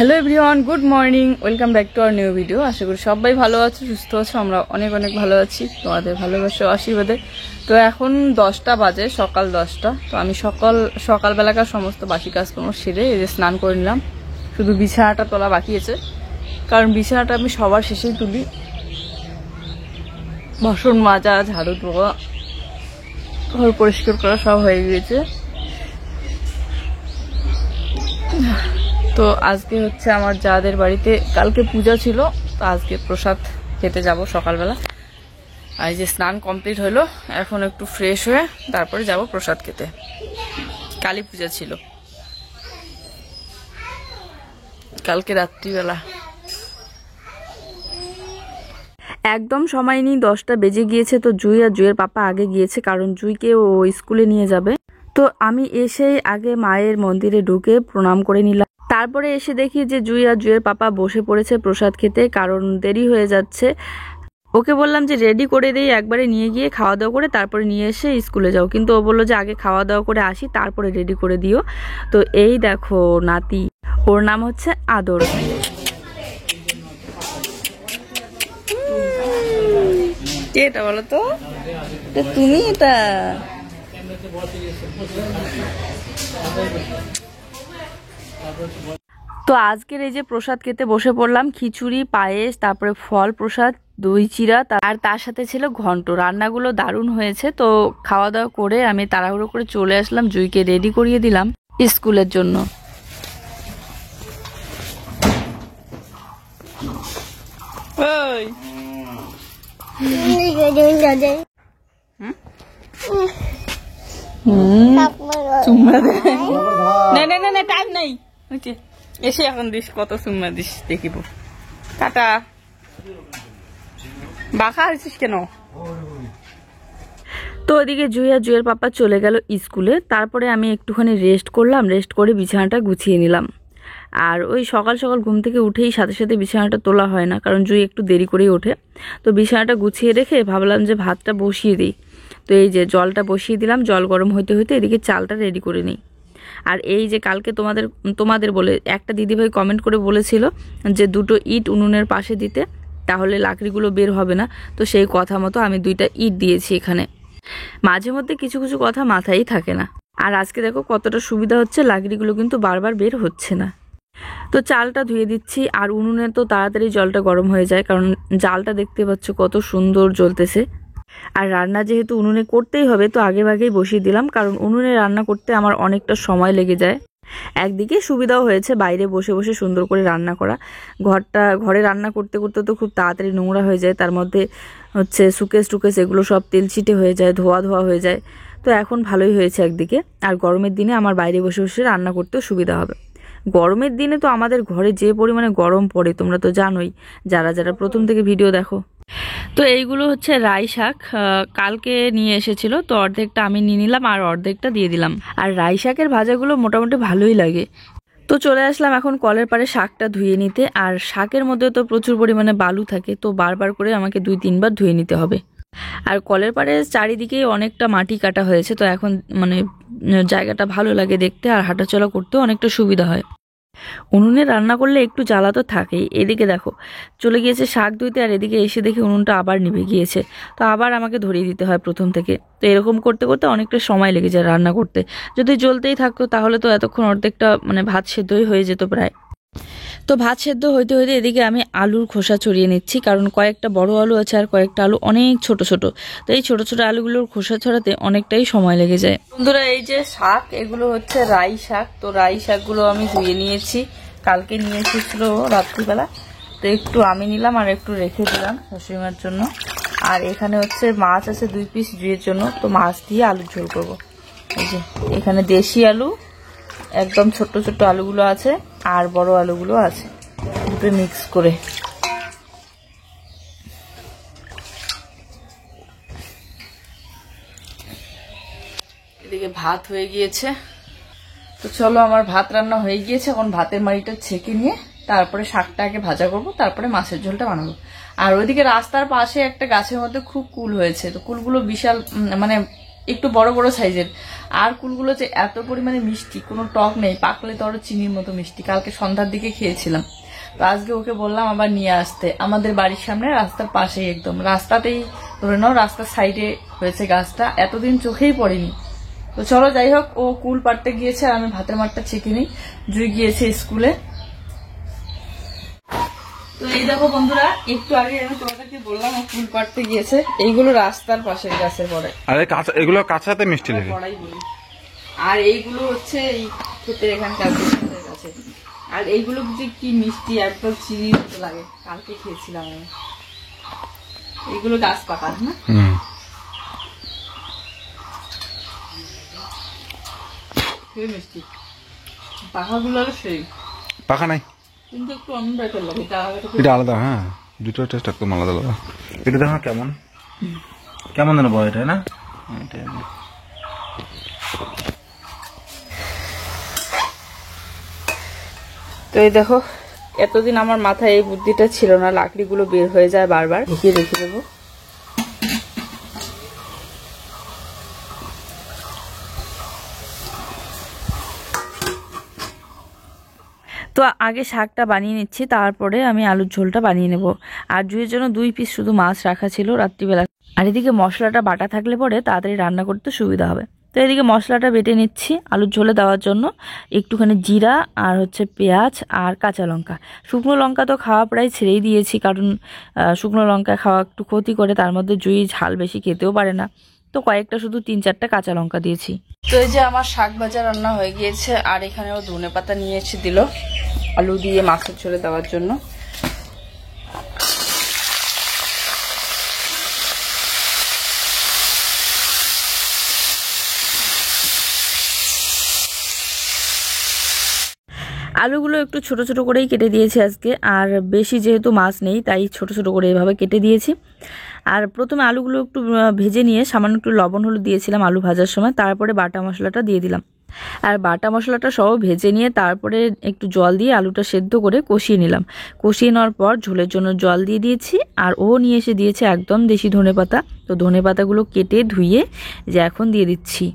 Hello everyone, good morning, welcome back to our new video. আশা করি সবাই ভালো আছো, সুস্থ আছো। আমরা অনেক অনেক ভালো আছি তোমাদের ভালোবাসা আশীর্বাদে। তো এখন 10টা বাজে, সকাল 10টা। তো আমি সকালবেলাকার সমস্ত বাসি কাজকর্ম সেরে এই যে স্নান করে নিলাম। শুধু বিছানাটা তোলা বাকি আছে, কারণ বিছানাটা আমি সবার শেষেই তুলি। বাসন মাজা, ঝাড়ু দেওয়া, ঘর পরিষ্কার করা সব হয়ে গিয়েছে। তো আজকে হচ্ছে আমার যাদের বাড়িতে কালকে পূজা ছিল, তো আজকে প্রসাদ খেতে যাব সকালবেলা। আর এই যে স্নান কমপ্লিট হলো, এখন একটু ফ্রেশ হয়ে তারপরে যাব প্রসাদ খেতে। কালী পূজা ছিল কালকে রাত্রিবেলা। একদম সময় নেই, 10টা বেজে গিয়েছে। তো জুই আর জুইয়ের পাপা আগে গিয়েছে, কারণ জুইকে ও স্কুলে নিয়ে যাবে। তো আমি এসেই আগে মায়ের মন্দিরে ঢুকে প্রণাম করে নিলাম। তারপরে এসে দেখি যে জুই আর জুইয়ের পাপা বসে পড়েছে প্রসাদ খেতে, কারণ দেরি হয়ে যাচ্ছে। ওকে বললাম যে রেডি করে দিই, একবারে নিয়ে গিয়ে খাওয়া দাওয়া করে তারপরে নিয়ে এসে স্কুলে যাও, কিন্তু ও বললো যে আগে খাওয়া দাওয়া করে আসি তারপরে রেডি করে দিও। তো এই দেখো নাতি, ওর নাম হচ্ছে আদর। এটা বলো তো, তুমি এটা তো আজকের এই যে প্রসাদ খেতে বসে পড়লাম। খিচুড়ি, পায়েস, তারপরে ফল প্রসাদ, দই চিরা, আর তার সাথে ছিল ঘন্ট। রান্নাগুলো দারুণ হয়েছে। তো খাওয়া দাওয়া করে আমি তাড়াহুড়ো করে চলে আসলাম, জুইকে রেডি করিয়ে দিলাম স্কুলের জন্য। টাইম নাই, এসে এখন দিস, কত সুম্মা দিস দেখিব। টাটা। বাঁকা হয়েছিস কেন? তো ওইদিকে জুই আর জুইয়ের পাপা চলে গেল স্কুলে। তারপরে আমি একটুখানি রেস্ট করলাম, রেস্ট করে বিছানাটা গুছিয়ে নিলাম। আর ওই সকাল সকাল ঘুম থেকে উঠেই সাথে সাথে বিছানাটা তোলা হয় না, কারণ জুই একটু দেরি করেই ওঠে। তো বিছানাটা গুছিয়ে রেখে ভাবলাম যে ভাতটা বসিয়ে দিই। তো এই যে জলটা বসিয়ে দিলাম, জল গরম হইতে হইতে এদিকে চালটা রেডি করে নিই। আর এই যে কালকে তোমাদের বলে একটা দিদিভাই কমেন্ট করে বলেছিল যে 2টো ইট উনুনের পাশে দিতে, তাহলে লাকড়িগুলো বের হবে না। তো সেই কথা মতো আমি 2টা ইট দিয়েছি এখানে। মাঝে মধ্যে কিছু কিছু কথা মাথায় থাকে না। আর আজকে দেখো কতটা সুবিধা হচ্ছে, লাকড়িগুলো কিন্তু বারবার বের হচ্ছে না। তো চালটা ধুয়ে দিচ্ছি। আর উনুনে তো তাড়াতাড়ি জলটা গরম হয়ে যায়, কারণ জালটা দেখতে পাচ্ছ কত সুন্দর জ্বলতেছে। আর রান্না যেহেতু উনুনে করতেই হবে, তো আগে ভাগেই বসিয়ে দিলাম, কারণ উনুনে রান্না করতে আমার অনেকটা সময় লেগে যায়। একদিকে সুবিধাও হয়েছে বাইরে বসে বসে সুন্দর করে রান্না করা। ঘরে রান্না করতে করতে তো খুব তাড়াতাড়ি নোংরা হয়ে যায়, তার মধ্যে হচ্ছে সুকেস টুকেস এগুলো সব তেল ছিটে হয়ে যায়, ধোয়া ধোয়া হয়ে যায়। তো এখন ভালোই হয়েছে একদিকে। আর গরমের দিনে আমার বাইরে বসে বসে রান্না করতেও সুবিধা হবে। গরমের দিনে তো আমাদের ঘরে যে পরিমাণে গরম পড়ে তোমরা তো জানোই, যারা যারা প্রথম থেকে ভিডিও দেখো। তো এইগুলো হচ্ছে রাই শাক, কালকে নিয়ে এসেছিল। তো অর্ধেকটা আমি নিয়ে নিলাম আর অর্ধেকটা দিয়ে দিলাম। আর রাই শাকের ভাজাগুলো মোটামুটি ভালোই লাগে। তো চলে আসলাম এখন কলের পাড়ে শাকটা ধুয়ে নিতে। আর শাকের মধ্যে তো প্রচুর পরিমাণে বালু থাকে, তো বারবার করে আমাকে 2-3 বার ধুয়ে নিতে হবে। আর কলের পাড়ে চারিদিকেই অনেকটা মাটি কাটা হয়েছে, তো এখন মানে জায়গাটা ভালো লাগে দেখতে, আর হাঁটাচলা করতেও অনেকটা সুবিধা হয়। উনুনে রান্না করলে একটু জ্বালা তো থাকেই। এদিকে দেখো চলে গিয়েছে শাক ধুইতে, আর এদিকে এসে দেখি উনুনটা আবার নিভে গিয়েছে। তো আবার আমাকে ধরিয়ে দিতে হয় প্রথম থেকে। তো এরকম করতে করতে অনেকটা সময় লেগে যায় রান্না করতে। যদি জ্বলতেই থাকতো তাহলে তো এতক্ষণ অর্ধেকটা মানে ভাত সেদ্ধই হয়ে যেত প্রায়। তো ভাত সেদ্ধ হইতে হইতে এদিকে আমি আলুর খোসা ছড়িয়ে নিচ্ছি, কারণ কয়েকটা বড় আলু আছে আর কয়েকটা আলু অনেক ছোট ছোট। তো এই ছোট ছোট আলুগুলোর খোসা ছড়াতে অনেকটাই সময় লেগে যায়। বন্ধুরা, এই যে শাক, এগুলো হচ্ছে রাই শাক। তো রাই শাকগুলো আমি ধুয়ে নিয়েছি, কালকে নিয়ে এসেছিল রাত্রিবেলা। তো একটু আমি নিলাম আর একটু রেখে দিলাম শাশুড়িমার জন্য। আর এখানে হচ্ছে মাছ আছে 2 পিস জুইয়ের জন্য। তো মাছ দিয়ে আলুর ঝোল করবো। এই যে এখানে দেশি আলু, একদম ছোট্ট ছোট্ট আলুগুলো আছে, আর বড় আলুগুলো আছে, দুটো মিক্স করে। এদিকে ভাত হয়ে গিয়েছে। তো চলো, আমার ভাত রান্না হয়ে গিয়েছে। এখন ভাতের মাড়িটা ছেঁকে নিয়ে তারপরে শাকটা আগে ভাজা করবো, তারপরে মাছের ঝোলটা বানাবো। আর ওইদিকে রাস্তার পাশে একটা গাছের মধ্যে খুব কুল হয়েছে। তো কুলগুলো বিশাল মানে একটু বড় বড় সাইজের। আর কুলগুলো যে এত পরিমাণে মিষ্টি, কোনো টক নেই, পাকলে তো আরো চিনির মতো মিষ্টি। কালকে সন্ধ্যার দিকে খেয়েছিলাম, তো আজকে ওকে বললাম আবার নিয়ে আসতে। আমাদের বাড়ির সামনে রাস্তার পাশেই, একদম রাস্তাতেই ধরে নাও, রাস্তার সাইডে হয়েছে গাছটা, এতদিন চোখেই পড়েনি। তো চলো যাই হোক, ও কুল পাড়তে গিয়েছে আর আমি ভাতের মাঠটা ছেঁকে নিই। জুই গিয়েছে স্কুলে। তো এই দেখো বন্ধুরা, একটু আগে আমি তোমাদেরকে বললাম ও ফুল পাড়তে গিয়েছে। এইগুলো রাস্তার পাশের গাছের পরে, আরে কাঁচা, এগুলো কাঁচাতে মিষ্টি লাগে। আর এইগুলো হচ্ছে এই ক্ষেতের এখানকার কাছে। আর এইগুলো যে কি মিষ্টি, একদম চিনির মতো লাগে। কালকে খেয়েছিলাম আমি। এইগুলো গাছ পাকা না, সেই মিষ্টি। পাকাগুলো আরো সেই পাকা নাই, কিন্তু একটু অন্য টাইপের লাগে। এটা আলাদা। হ্যাঁ, দুটো টেস্ট একদম আলাদা আলাদা। এটা দেখো কেমন কেমন যেন বয়, এটা না? তো এই দেখো, এতদিন আমার মাথায় এই বুদ্ধিটা ছিল না, লাকড়িগুলো বের হয়ে যায় বারবার, ঢুকিয়ে রেখে দেবো। তো আগে শাকটা বানিয়ে নিচ্ছি, তারপরে আমি আলুর ঝোলটা বানিয়ে নেব। আর জুইয়ের জন্য 2 পিস শুধু মাছ রাখা ছিল রাত্রিবেলা। আর এদিকে মশলাটা বাটা থাকলে পরে তাড়াতাড়ি রান্না করতে সুবিধা হবে। তো এদিকে মশলাটা বেটে নিচ্ছি আলুর ঝোলে দেওয়ার জন্য। একটুখানি জিরা আর হচ্ছে পেঁয়াজ আর কাঁচা লঙ্কা। শুকনো লঙ্কা তো খাওয়া প্রায় ছেড়েই দিয়েছি, কারণ শুকনো লঙ্কা খাওয়া একটু ক্ষতি করে। তার মধ্যে জুই ঝাল বেশি খেতেও পারে না, তো কয়েকটা শুধু 3-4টা কাঁচা লঙ্কা দিয়েছি। তো এই যে আমার শাক ভাজা রান্না হয়ে গিয়েছে। আর এখানেও ধনেপাতা নিয়ে এসে দিল আলু দিয়ে মাছের ঝোলে দেওয়ার জন্য। আলুগুলো একটু ছোট ছোট করেই কেটে দিয়েছি আজকে, আর বেশি যেহেতু মাছ নেই তাই ছোট ছোট করে এভাবে কেটে দিয়েছি। আর প্রথমে আলুগুলো একটু ভেজে নিয়ে সামান্য একটু লবণ হলুদ দিয়েছিলাম আলু ভাজার সময়, তারপরে বাটা মশলাটা দিয়ে দিলাম। আর বাটা মশলাটা সহ ভেজে নিয়ে তারপরে একটু জল দিয়ে আলুটা সেদ্ধ করে কষিয়ে নিলাম। কষিয়ে নেওয়ার পর ঝোলের জন্য জল দিয়ে দিয়েছি। আর ও নিয়ে এসে দিয়েছে একদম দেশি ধনেপাতা। তো ধনেপাতাগুলো কেটে ধুয়ে যে এখন দিয়ে দিচ্ছি।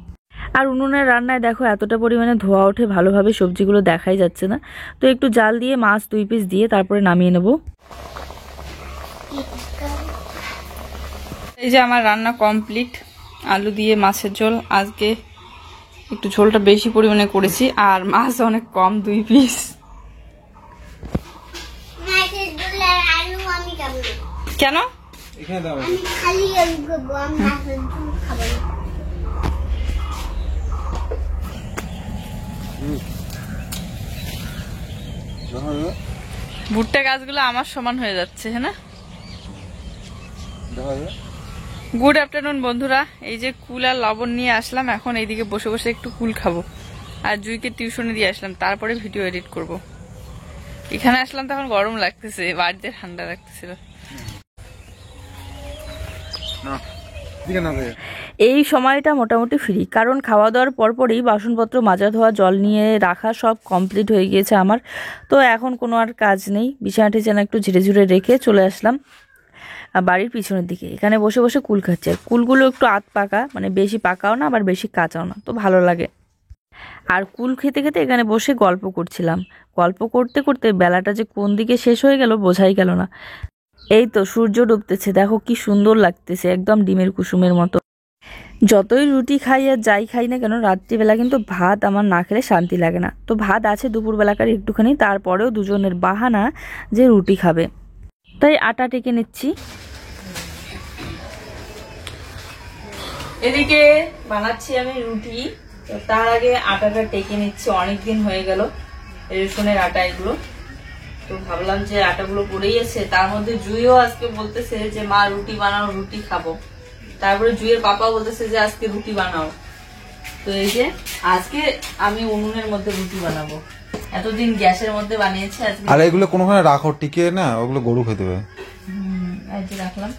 আর উনুনের রান্নায় দেখো এতটা পরিমাণে ধোয়া ওঠে, ভালোভাবে সবজিগুলো দেখাই যাচ্ছে না। তো একটু জাল দিয়ে মাছ 2 পিস দিয়ে তারপরে নামিয়ে নেব। এই যে আমার রান্না কমপ্লিট, আলু দিয়ে মাছের ঝোল। আজকে একটু ঝোলটা বেশি পরিমাণে করেছি, আর মাছ অনেক কম, 2 পিস। কেন? ভুট্টা গাছগুলো আমার সমান হয়ে যাচ্ছে, হ্যাঁ না? গুড আফটারনুন বন্ধুরা, এই যে কুল আর লবণ নিয়ে আসলাম। এখন এইদিকে বসে বসে একটু কুল খাবো, আর জুইকে টিউশনে দিয়ে আসলাম, তারপরে ভিডিও এডিট করব। এখানে আসলাম তখন গরম লাগতেছে, বাড়িতে ঠান্ডা লাগতেছিল। এই সময়টা মোটামুটি ফ্রি, কারণ খাওয়া দাওয়ার পরপরই বাসনপত্র মাজা ধোয়া জল নিয়ে রাখা সব কমপ্লিট হয়ে গিয়েছে আমার। তো এখন কোনো আর কাজ নেই, বিছানা টিছানা একটু ঝেড়ে ঝুড়ে রেখে চলে আসলাম বাড়ির পিছনের দিকে। এখানে বসে বসে কুল খাচ্ছে। আর কুলগুলো একটু আধ পাকা, মানে বেশি পাকাও না আবার বেশি কাঁচাও না, তো ভালো লাগে। আর কুল খেতে খেতে এখানে বসে গল্প করছিলাম। গল্প করতে করতে বেলাটা যে কোন দিকে শেষ হয়ে গেল বোঝাই গেল না। এই তো সূর্য ডুবতেছে, দেখো কি সুন্দর লাগতেছে, একদম ডিমের কুসুমের মতো। যতই রুটি খাই আর যাই খাই না কেন, রাত্রিবেলা কিন্তু ভাত আমার না খেলে শান্তি লাগে না। তো ভাত আছে দুপুরবেলাকার একটুখানি, তারপরেও দুজনের বাহানা যে রুটি খাবে, তাই আটা টেকে নিচ্ছি। এদিকে বানাচ্ছি আমি রুটি, তার আগে আটাটা টেকে নিচ্ছি। অনেকদিন হয়ে গেল রেশনের আটা এগুলো, তো ভাবলাম যে আটাগুলো পড়েই আছে। তার মধ্যে জুইও আজকে বলতেছে যে মা রুটি বানাও, রুটি খাবো। তারপরে জুইয়ের পাপা বলতেছে যে আজকে রুটি বানাও। তো এই যে আজকে আমি উনুনের মধ্যে রুটি বানাবো, এতদিন গ্যাসের মধ্যে বানিয়েছি আজকে। আর এগুলো কোনোখানে রাখো টিকে না, ওগুলো গরু খেতে হবে। এই যে রাখলাম।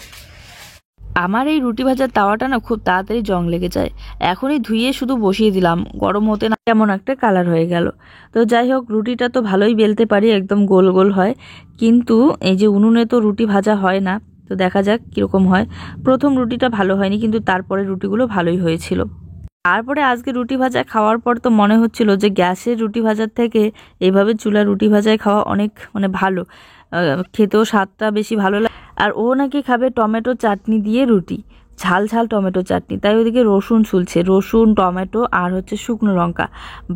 আমার এই রুটি ভাজার তাওয়াটা না খুব তাড়াতাড়ি জং লেগে যায়। এখনই ধুয়ে শুধু বসিয়ে দিলাম, গরম হতে না কেমন একটা কালার হয়ে গেল। তো যাই হোক, রুটিটা তো ভালোই বেলতে পারি, একদম গোল গোল হয়। কিন্তু এই যে উনুনে তো রুটি ভাজা হয় না, তো তো দেখা যাক কীরকম হয়। প্রথম রুটিটা ভালো হয়নি, কিন্তু তারপরে রুটিগুলো ভালোই হয়েছিল। তারপরে আজকে রুটি ভাজা খাওয়ার পর তো মনে হচ্ছিল যে গ্যাসের রুটি ভাজার থেকে এইভাবে চুলা রুটি ভাজায় খাওয়া অনেক ভালো, খেতেও স্বাদটা বেশি ভালো লাগে। আর ও নাকি খাবে টমেটো চাটনি দিয়ে রুটি, ঝাল ঝাল টমেটো চাটনি। তাই ওইদিকে রসুন ছুলছে, রসুন, টমেটো আর শুকনো লঙ্কা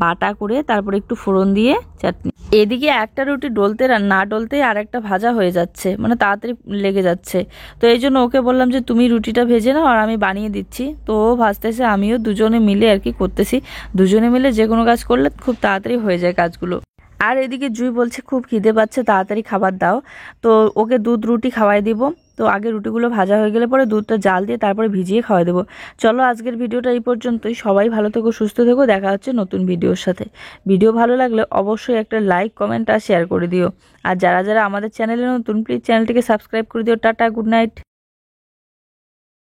বাটা করে তারপরে একটু ফোড়ন দিয়ে চাটনি। এদিকে একটা রুটি ডলতে না ডলতেই আর একটা ভাজা হয়ে যাচ্ছে, তাড়াতাড়ি লেগে যাচ্ছে। তো এই জন্য ওকে বললাম যে তুমি রুটিটা ভেজে নাও আর আমি বানিয়ে দিচ্ছি। তো ও ভাজতেছে, আমিও দুজনে মিলে আর কি করতেছি। দুজনে মিলে যে কোনো কাজ করলে খুব তাড়াতাড়ি হয়ে যায় কাজগুলো। আর এদিকে জুই বলছে খুব খিদে পাচ্ছে, তাড়াতাড়ি খাবার দাও। তো ওকে দুধ রুটি খাওয়াই দিব। তো আগে রুটিগুলো ভাজা হয়ে গেলে পরে দুধটা জাল দিয়ে তারপরে ভিজিয়ে খাওয়াই দেবো। চলো আজকের ভিডিওটা এই পর্যন্তই। সবাই ভালো থেকো, সুস্থ থেকো। দেখা হচ্ছে নতুন ভিডিওর সাথে। ভিডিও ভালো লাগলে অবশ্যই একটা লাইক, কমেন্ট আর শেয়ার করে দিও। আর যারা যারা আমাদের চ্যানেলে নতুন, প্লিজ চ্যানেলটিকে সাবস্ক্রাইব করে দিও। Tata, good night.